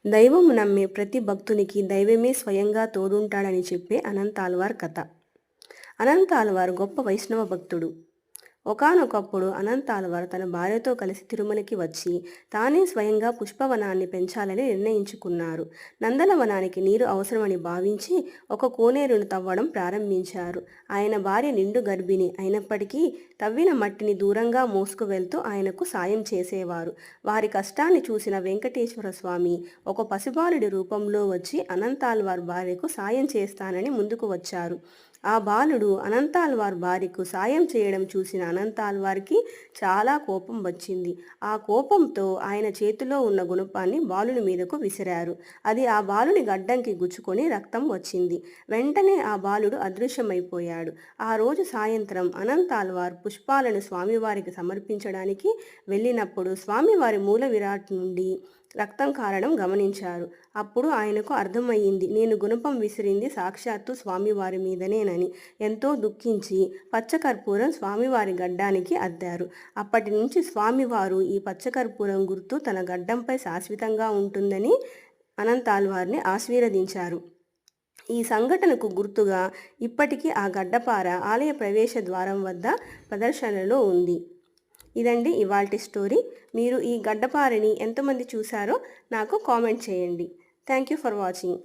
దైవము నమ్మే ప్రతి భక్తునికి దైవమే స్వయంగా తోడుంటాడని చెప్పే అనంతాళ్వార్ కథ. అనంతాళ్వార్ గొప్ప వైష్ణవ భక్తుడు. ఒకానొకప్పుడు అనంతాళ్వార్ తన భార్యతో కలిసి తిరుమలకి వచ్చి తానే స్వయంగా పుష్పవనాన్ని పెంచాలని నిర్ణయించుకున్నారు. నందనవనానికి నీరు అవసరమని భావించి ఒక కోనేరును తవ్వడం ప్రారంభించారు. ఆయన భార్య నిండు గర్భిణి అయినప్పటికీ తవ్విన మట్టిని దూరంగా మోసుకు వెళ్తూ ఆయనకు సాయం చేసేవారు. వారి కష్టాన్ని చూసిన వెంకటేశ్వర స్వామి ఒక పసిబాలుడి రూపంలో వచ్చి అనంతాళ్వార్ భార్యకు సాయం చేస్తానని ముందుకు వచ్చారు. ఆ బాలుడు అనంతాళ్వార్ భార్యకు సాయం చేయడం చూసిన అనంతాళ్వార్కి చాలా కోపం వచ్చింది. ఆ కోపంతో ఆయన చేతిలో ఉన్న గుణపాన్ని బాలుని మీదకు విసిరారు. అది ఆ బాలుని గడ్డంకి గుచ్చుకొని రక్తం వచ్చింది. వెంటనే ఆ బాలుడు అదృశ్యమైపోయాడు. ఆ రోజు సాయంత్రం అనంతాళ్వార్ పుష్పాలను స్వామివారికి సమర్పించడానికి వెళ్ళినప్పుడు స్వామివారి మూల విరాట్ నుండి రక్తం కారడం గమనించారు. అప్పుడు ఆయనకు అర్థమయ్యింది, నేను గుణపం విసిరింది సాక్షాత్తు స్వామివారి మీదనేనని. ఎంతో దుఃఖించి పచ్చకర్పూరం స్వామివారి గడ్డానికి అద్దారు. అప్పటి నుంచి స్వామివారు ఈ పచ్చకర్పూరం గుర్తు తన గడ్డంపై శాశ్వతంగా ఉంటుందని అనంతాళ్వార్ని ఆశీర్వదించారు. ఈ సంఘటనకు గుర్తుగా ఇప్పటికీ ఆ గడ్డపార ఆలయ ప్రవేశ ద్వారం వద్ద ప్రదర్శనలో ఉంది. ఇదండి ఇవాల్టి స్టోరీ. మీరు ఈ గడ్డపారని ఎంతమంది చూసారో నాకు కామెంట్ చేయండి. Thank you for watching.